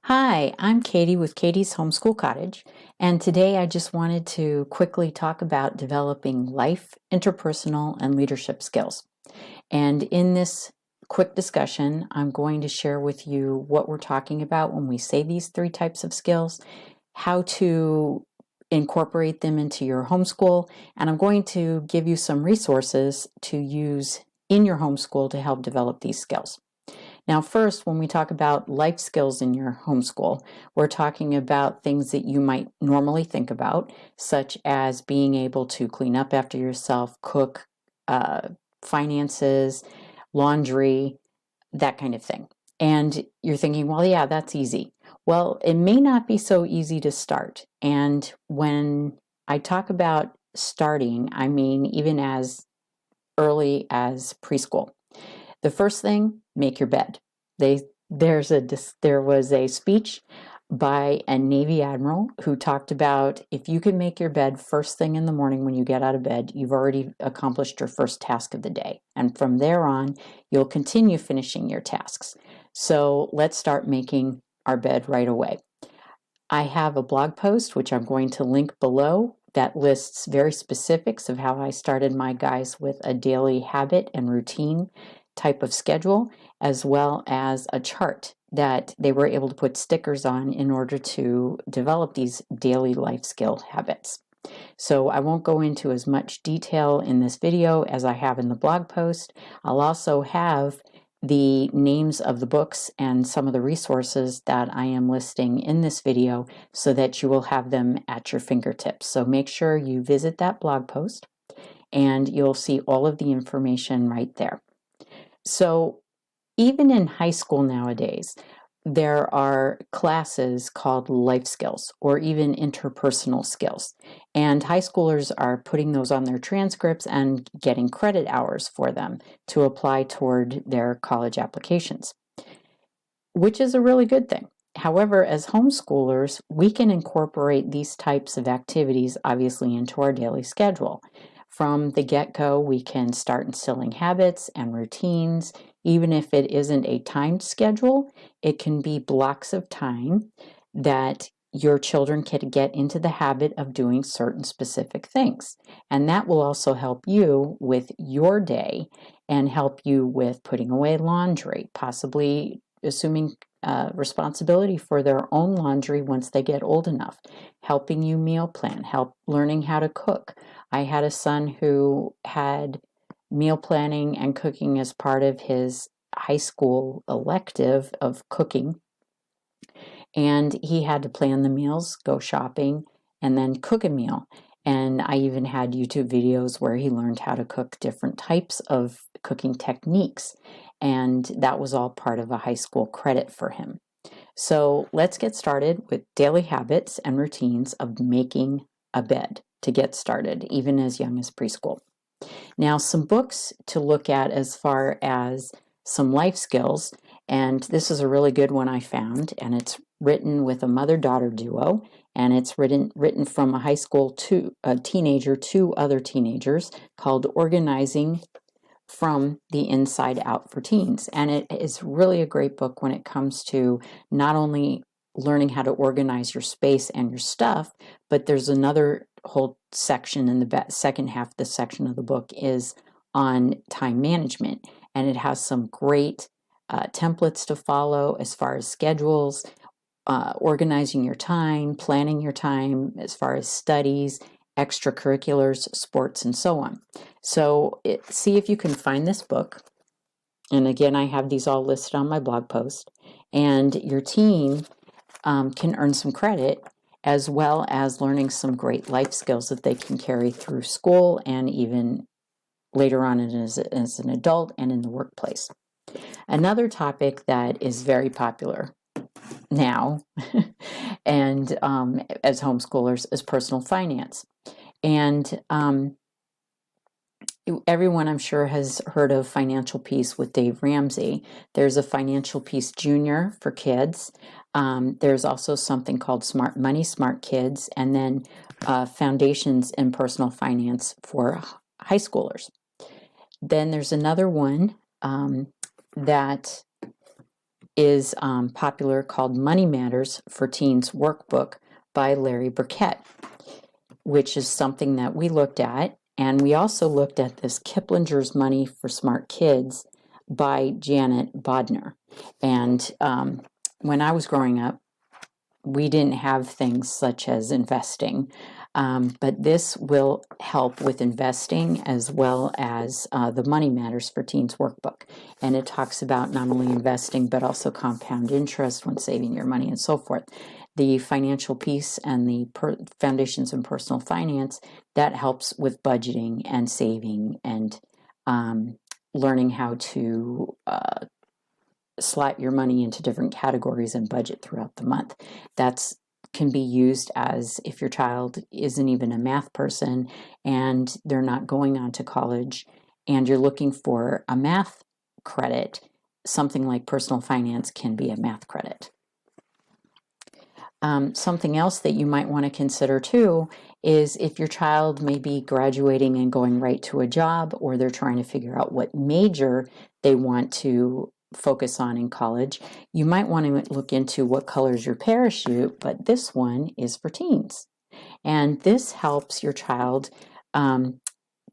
Hi, I'm Katie with Katie's Homeschool Cottage, and today I just wanted to quickly talk about developing life, interpersonal, and leadership skills. And in this quick discussion, I'm going to share with you what we're talking about when we say these three types of skills, how to incorporate them into your homeschool, and I'm going to give you some resources to use in your homeschool to help develop these skills. Now, first, when we talk about life skills in your homeschool, we're talking about things that you might normally think about, such as being able to clean up after yourself, cook, finances, laundry, that kind of thing. And you're thinking, well, yeah, that's easy. Well, it may not be so easy to start. And when I talk about starting, I mean even as early as preschool. The first thing, make your bed. There was a speech by a Navy admiral who talked about if you can make your bed first thing in the morning when you get out of bed, you've already accomplished your first task of the day. And from there on, you'll continue finishing your tasks. So let's start making our bed right away. I have a blog post, which I'm going to link below, that lists very specifics of how I started my guys with a daily habit and routine type of schedule, as well as a chart that they were able to put stickers on in order to develop these daily life skill habits. So I won't go into as much detail in this video as I have in the blog post. I'll also have the names of the books and some of the resources that I am listing in this video so that you will have them at your fingertips. So make sure you visit that blog post and you'll see all of the information right there. So even in high school nowadays, there are classes called life skills or even interpersonal skills. And high schoolers are putting those on their transcripts and getting credit hours for them to apply toward their college applications, which is a really good thing. However, as homeschoolers, we can incorporate these types of activities obviously into our daily schedule. From the get-go, we can start instilling habits and routines. Even if it isn't a timed schedule, it can be blocks of time that your children can get into the habit of doing certain specific things. And that will also help you with your day and help you with putting away laundry, possibly assuming responsibility for their own laundry once they get old enough, helping you meal plan, help learning how to cook. I had a son who had meal planning and cooking as part of his high school elective of cooking, and he had to plan the meals, go shopping, and then cook a meal. And I even had YouTube videos where he learned how to cook different types of cooking techniques, and that was all part of a high school credit for him. So let's get started with daily habits and routines of making a bed to get started, even as young as preschool. Now, some books to look at as far as some life skills, and this is a really good one I found, and it's written with a mother-daughter duo, and it's written from a high school to a teenager to other teenagers, called Organizing from the Inside Out for Teens. And it is really a great book when it comes to not only learning how to organize your space and your stuff, but there's another whole section in the second half of the section of the book is on time management. And it has some great templates to follow as far as schedules, organizing your time, planning your time as far as studies, extracurriculars, sports, and so on. So see if you can find this book. And again, I have these all listed on my blog post. And your teen can earn some credit as well as learning some great life skills that they can carry through school and even later on as an adult and in the workplace. Another topic that is very popular now and as homeschoolers is personal finance. And everyone, I'm sure, has heard of Financial Peace with Dave Ramsey. There's a Financial Peace Junior for kids. There's also something called Smart Money, Smart Kids, and then Foundations in Personal Finance for high schoolers. Then there's another one that is popular called Money Matters for Teens Workbook by Larry Burkett, which is something that we looked at. And we also looked at this Kiplinger's Money for Smart Kids by Janet Bodner. And when I was growing up, we didn't have things such as investing, but this will help with investing as well as the Money Matters for Teens workbook. And it talks about not only investing, but also compound interest when saving your money and so forth. The financial piece and the foundations in personal finance, that helps with budgeting and saving and learning how to slot your money into different categories and budget throughout the month. That's can be used as if your child isn't even a math person and they're not going on to college and you're looking for a math credit, something like personal finance can be a math credit. Something else that you might want to consider too is if your child may be graduating and going right to a job, or they're trying to figure out what major they want to focus on in college, you might want to look into what color's your parachute, but this one is for teens. And this helps your child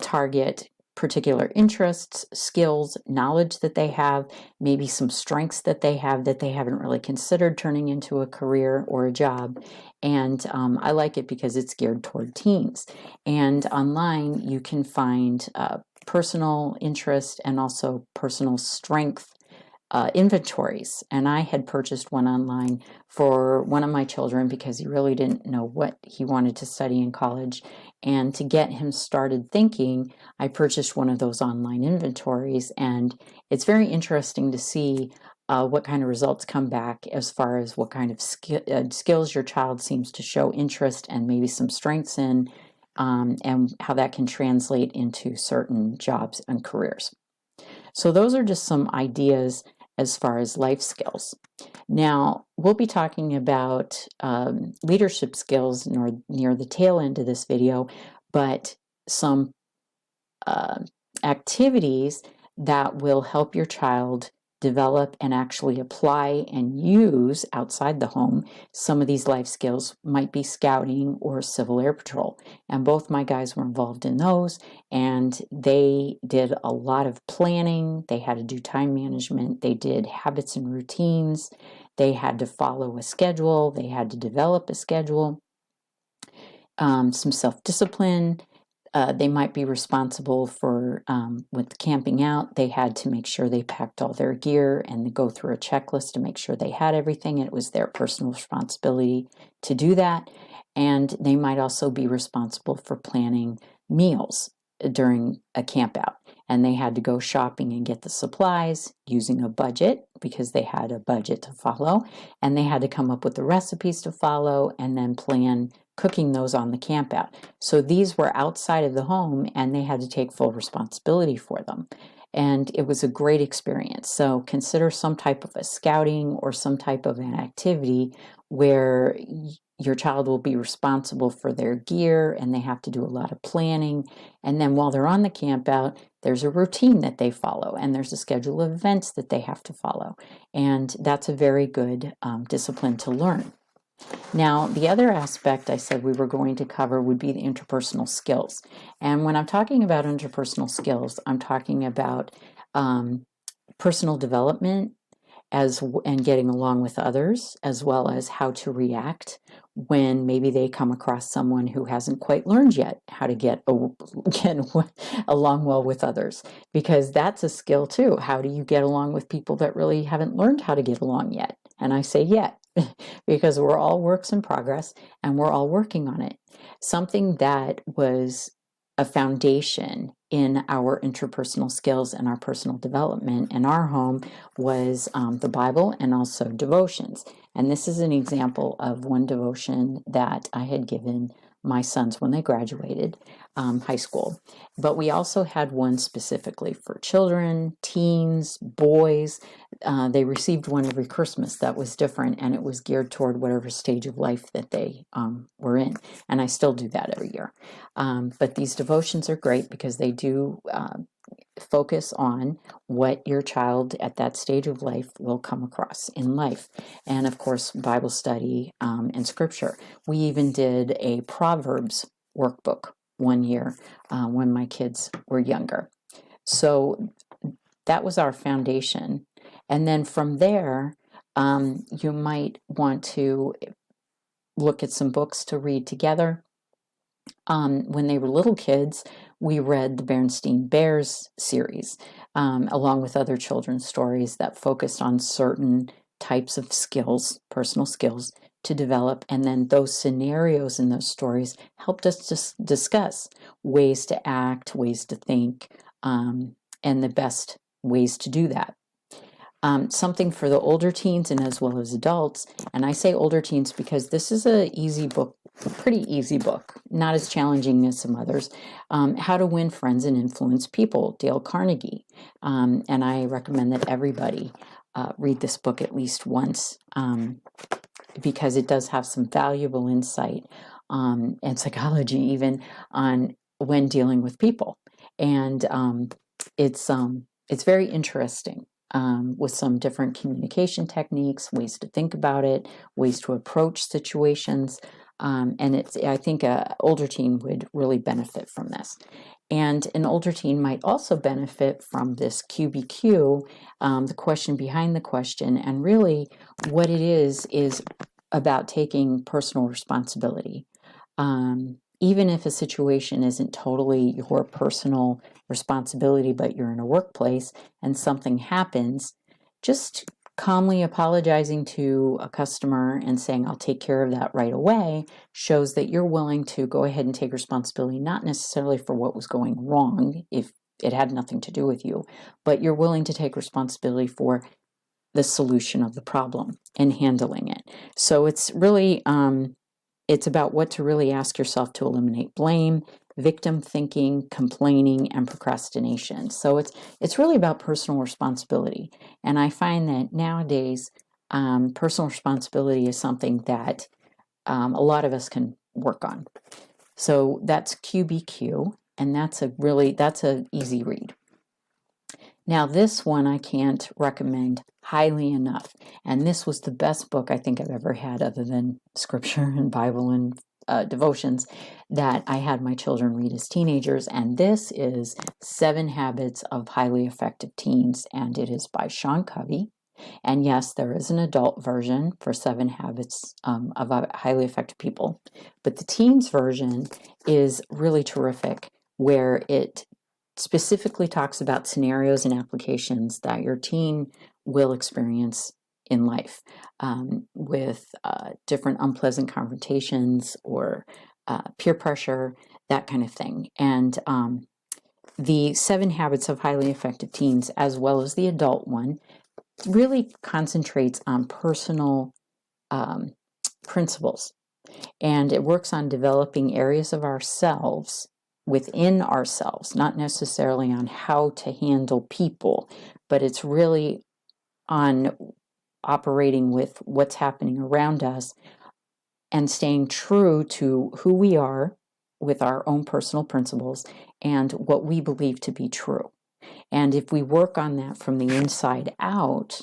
target particular interests, skills, knowledge that they have, maybe some strengths that they haven't really considered turning into a career or a job. And I like it because it's geared toward teens. And online you can find personal interest and also personal strength inventories. And I had purchased one online for one of my children because he really didn't know what he wanted to study in college. And to get him started thinking, I purchased one of those online inventories. And it's very interesting to see what kind of results come back as far as what kind of skills your child seems to show interest and maybe some strengths in, and how that can translate into certain jobs and careers. So those are just some ideas as far as life skills. Now, we'll be talking about leadership skills near the tail end of this video, but some activities that will help your child develop and actually apply and use outside the home. Some of these life skills might be scouting or civil air patrol. And both my guys were involved in those, and they did a lot of planning. They had to do time management. They did habits and routines. They had to follow a schedule. They had to develop a schedule. Some self-discipline. They might be responsible for, with camping out, they had to make sure they packed all their gear and go through a checklist to make sure they had everything. It was their personal responsibility to do that. And they might also be responsible for planning meals during a camp out. And they had to go shopping and get the supplies using a budget because they had a budget to follow. And they had to come up with the recipes to follow and then plan cooking those on the camp out. So these were outside of the home and they had to take full responsibility for them. And it was a great experience. So consider some type of a scouting or some type of an activity where your child will be responsible for their gear and they have to do a lot of planning. And then while they're on the camp out, there's a routine that they follow and there's a schedule of events that they have to follow. And that's a very good discipline to learn. Now, the other aspect I said we were going to cover would be the interpersonal skills. And when I'm talking about interpersonal skills, I'm talking about personal development and getting along with others, as well as how to react when maybe they come across someone who hasn't quite learned yet how to get along well with others, because that's a skill too. How do you get along with people that really haven't learned how to get along yet? And I say yet because we're all works in progress and we're all working on it. Something that was a foundation in our interpersonal skills and our personal development in our home was the Bible and also devotions. And this is an example of one devotion that I had given my sons when they graduated high school. But we also had one specifically for children, teens, boys. They received one every Christmas that was different, and it was geared toward whatever stage of life that they were in. And I still do that every year. But these devotions are great because they do focus on what your child at that stage of life will come across in life. And of course, Bible study and scripture. We even did a Proverbs workbook one year when my kids were younger. So that was our foundation. And then from there, you might want to look at some books to read together. When they were little kids, we read the Berenstain Bears series, along with other children's stories that focused on certain types of skills, personal skills, to develop. And then those scenarios in those stories helped us to discuss ways to act, ways to think, and the best ways to do that. Something for the older teens and as well as adults. And I say older teens because this is an easy book, pretty easy book, not as challenging as some others. How to Win Friends and Influence People, Dale Carnegie. And I recommend that everybody read this book at least once because it does have some valuable insight and psychology even on when dealing with people. And it's very interesting. With some different communication techniques, ways to think about it, ways to approach situations. And I think an older teen would really benefit from this. And an older teen might also benefit from this QBQ, the question behind the question. And really what it is about taking personal responsibility. Even if a situation isn't totally your personal responsibility, but you're in a workplace and something happens, just calmly apologizing to a customer and saying, I'll take care of that right away, shows that you're willing to go ahead and take responsibility, not necessarily for what was going wrong, if it had nothing to do with you, but you're willing to take responsibility for the solution of the problem and handling it. So it's really, it's about what to really ask yourself to eliminate blame, victim thinking, complaining, and procrastination. So it's really about personal responsibility. And I find that nowadays, personal responsibility is something that a lot of us can work on. So that's QBQ, and that's an easy read. Now this one I can't recommend highly enough, and this was the best book I think I've ever had other than scripture and Bible and devotions that I had my children read as teenagers, and this is 7 Habits of Highly Effective Teens, and it is by Sean Covey. And yes, there is an adult version for 7 Habits of Highly Effective People, but the teens version is really terrific, where it specifically talks about scenarios and applications that your teen will experience in life with different unpleasant confrontations or peer pressure, that kind of thing. And the 7 Habits of Highly Effective Teens, as well as the adult one, really concentrates on personal principles. And it works on developing areas of ourselves within ourselves, not necessarily on how to handle people, but it's really on operating with what's happening around us and staying true to who we are with our own personal principles and what we believe to be true. And if we work on that from the inside out,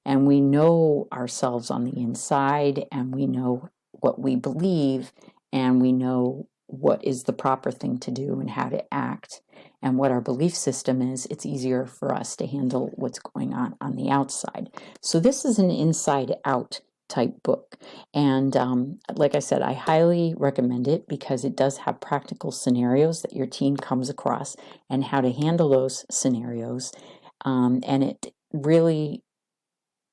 and we know ourselves on the inside, and we know what we believe, and we know what is the proper thing to do and how to act, and what our belief system is, it's easier for us to handle what's going on the outside. So this is an inside out type book. And like I said, I highly recommend it because it does have practical scenarios that your teen comes across and how to handle those scenarios. And it really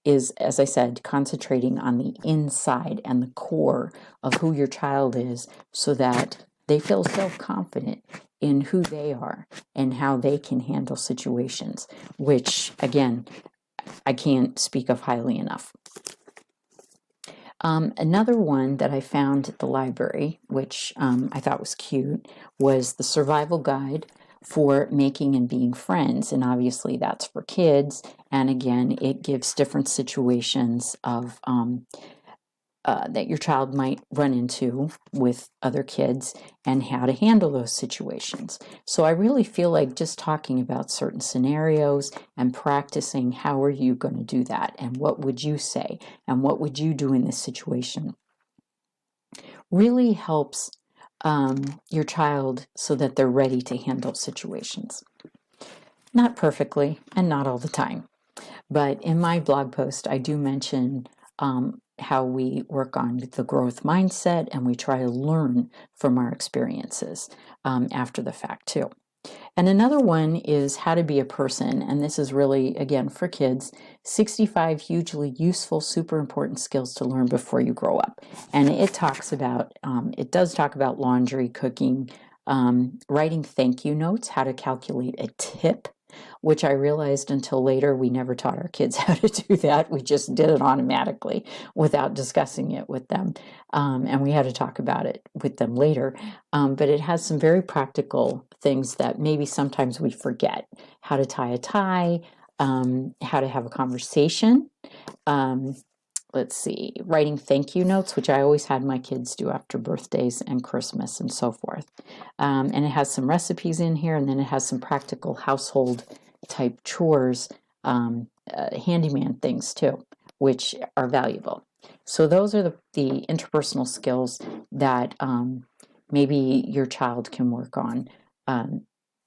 is, as I said, concentrating on the inside and the core of who your child is so that they feel self-confident in who they are and how they can handle situations, which, again, I can't speak of highly enough. Another one that I found at the library, which I thought was cute, was The Survival Guide for Making and Being Friends. And obviously that's for kids. And again, it gives different situations of that your child might run into with other kids and how to handle those situations. So I really feel like just talking about certain scenarios and practicing how are you going to do that and what would you say and what would you do in this situation really helps your child so that they're ready to handle situations. Not perfectly and not all the time. But in my blog post, I do mention how we work on the growth mindset and we try to learn from our experiences after the fact, too. And another one is how to be a person. And this is really, again, for kids, 65 hugely useful, super important skills to learn before you grow up. And it does talk about laundry, cooking, writing thank you notes, how to calculate a tip, which I realized until later we never taught our kids how to do that. We just did it automatically without discussing it with them. And we had to talk about it with them later. But it has some very practical things that maybe sometimes we forget. How to tie a tie, how to have a conversation. Writing thank you notes, which I always had my kids do after birthdays and Christmas and so forth. And it has some recipes in here, and then it has some practical household type chores, handyman things too, which are valuable. So those are the interpersonal skills that maybe your child can work on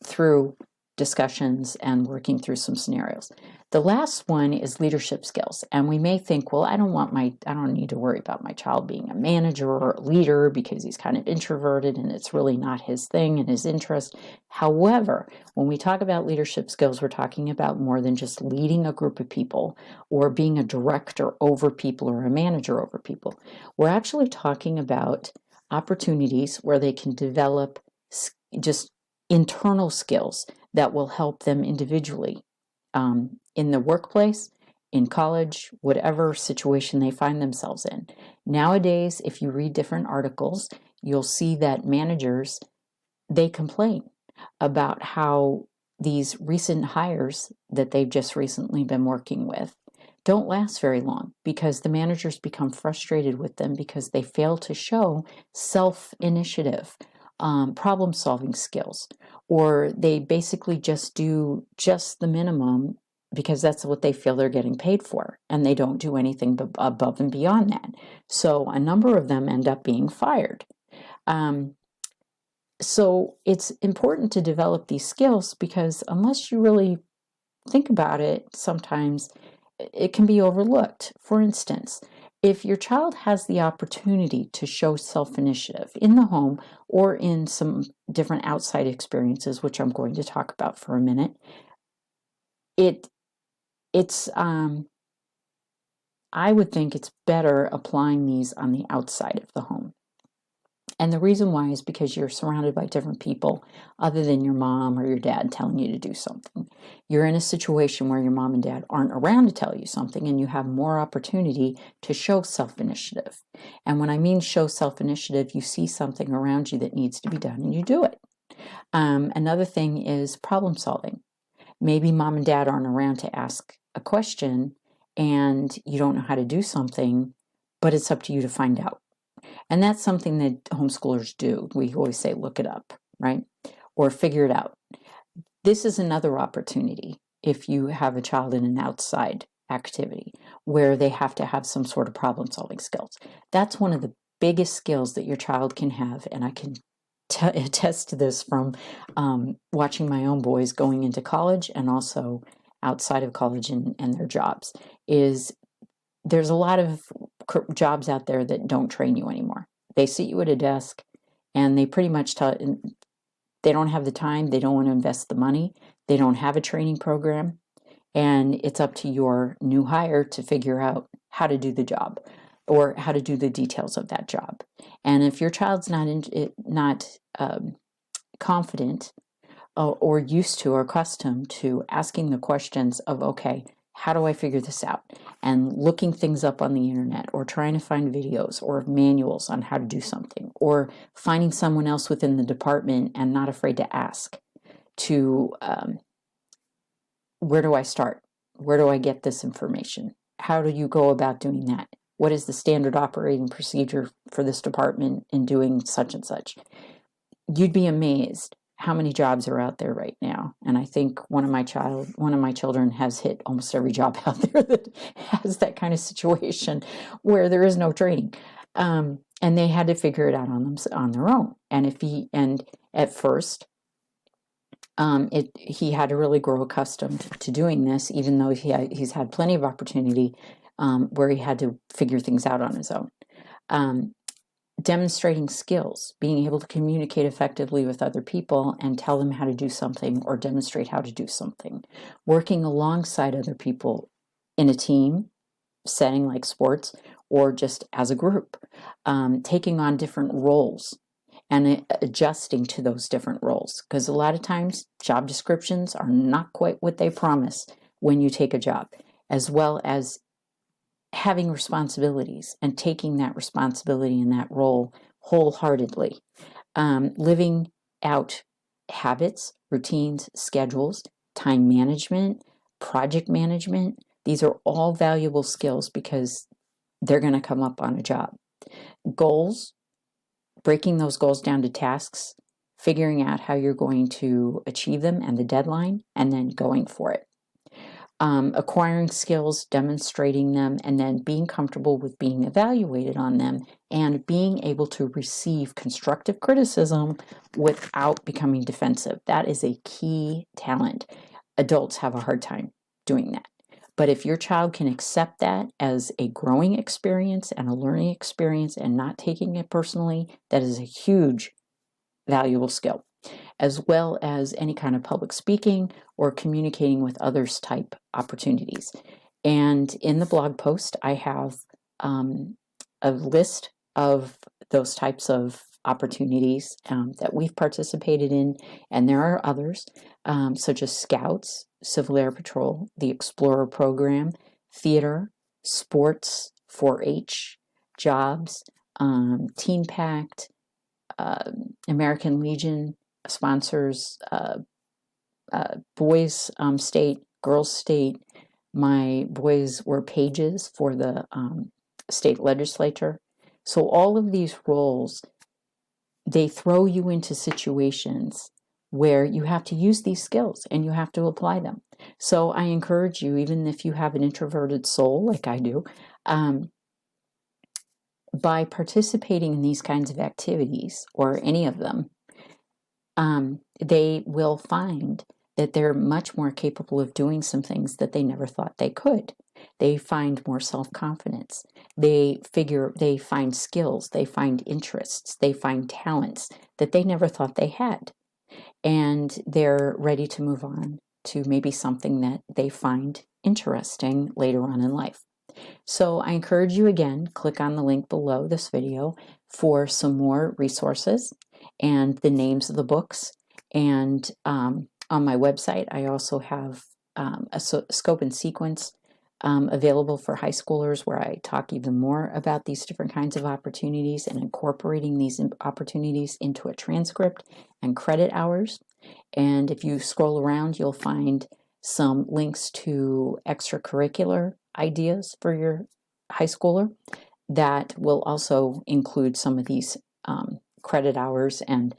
through discussions and working through some scenarios. The last one is leadership skills. And we may think, well, I don't need to worry about my child being a manager or a leader because he's kind of introverted and it's really not his thing and his interest. However, when we talk about leadership skills, we're talking about more than just leading a group of people or being a director over people or a manager over people. We're actually talking about opportunities where they can develop just internal skills that will help them individually in the workplace, in college, whatever situation they find themselves in. Nowadays, if you read different articles, you'll see that managers, they complain about how these recent hires that they've just recently been working with don't last very long because the managers become frustrated with them because they fail to show self-initiative, problem-solving skills, or they basically just do just the minimum because that's what they feel they're getting paid for, and they don't do anything above and beyond that. So a number of them end up being fired. So it's important to develop these skills because unless you really think about it, sometimes it can be overlooked. For instance, if your child has the opportunity to show self-initiative in the home or in some different outside experiences, which I'm going to talk about for a minute, I would think it's better applying these on the outside of the home. And the reason why is because you're surrounded by different people other than your mom or your dad telling you to do something. You're in a situation where your mom and dad aren't around to tell you something, and you have more opportunity to show self-initiative. And when I mean show self-initiative, you see something around you that needs to be done and you do it. Another thing is problem solving. Maybe mom and dad aren't around to ask a question and you don't know how to do something, but it's up to you to find out. And that's something that homeschoolers do. We always say, look it up, right? Or figure it out. This is another opportunity if you have a child in an outside activity where they have to have some sort of problem-solving skills. That's one of the biggest skills that your child can have, and I can attest to this from watching my own boys going into college and also outside of college and their jobs, is there's a lot of jobs out there that don't train you anymore. They sit you at a desk and they pretty much they don't have the time, they don't want to invest the money, they don't have a training program, and it's up to your new hire to figure out how to do the job or how to do the details of that job. And if your child's not confident or used to or accustomed to asking the questions of, okay, how do I figure this out? And looking things up on the internet or trying to find videos or manuals on how to do something or finding someone else within the department and not afraid to ask to, where do I start? Where do I get this information? How do you go about doing that? what is the standard operating procedure for this department in doing such and such. You'd be amazed how many jobs are out there right now. And I think one of my children has hit almost every job out there that has that kind of situation where there is no training. And they had to figure it out on their own. And at first, he had to really grow accustomed to doing this, even though he's had plenty of opportunity where he had to figure things out on his own. Demonstrating skills, being able to communicate effectively with other people and tell them how to do something or demonstrate how to do something. Working alongside other people in a team setting like sports or just as a group. Taking on different roles and adjusting to those different roles. Because a lot of times job descriptions are not quite what they promise when you take a job, as well as having responsibilities and taking that responsibility in that role wholeheartedly. Living out habits, routines, schedules, time management, project management. These are all valuable skills because they're going to come up on a job. Goals, breaking those goals down to tasks, figuring out how you're going to achieve them and the deadline, and then going for it. Acquiring skills, demonstrating them, and then being comfortable with being evaluated on them and being able to receive constructive criticism without becoming defensive. That is a key talent. Adults have a hard time doing that. But if your child can accept that as a growing experience and a learning experience and not taking it personally, that is a huge, valuable skill, as well as any kind of public speaking or communicating with others type opportunities. And in the blog post, I have a list of those types of opportunities that we've participated in, and there are others, such as Scouts, Civil Air Patrol, the Explorer Program, theater, sports, 4-H, jobs, Teen Pact, American Legion sponsors boys state, girls state. My boys were pages for the state legislature. So all of these roles, they throw you into situations where you have to use these skills and you have to apply them. So I encourage you, even if you have an introverted soul like I do, by participating in these kinds of activities or any of them, they will find that they're much more capable of doing some things that they never thought they could. They find more self-confidence. They find skills, they find interests, they find talents that they never thought they had. And they're ready to move on to maybe something that they find interesting later on in life. So I encourage you again, click on the link below this video for some more resources and the names of the books. And on my website, I also have a scope and sequence available for high schoolers where I talk even more about these different kinds of opportunities and incorporating these opportunities into a transcript and credit hours. And if you scroll around, you'll find some links to extracurricular ideas for your high schooler that will also include some of these credit hours and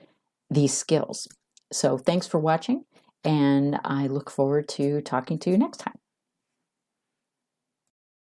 these skills. So thanks for watching, and I look forward to talking to you next time.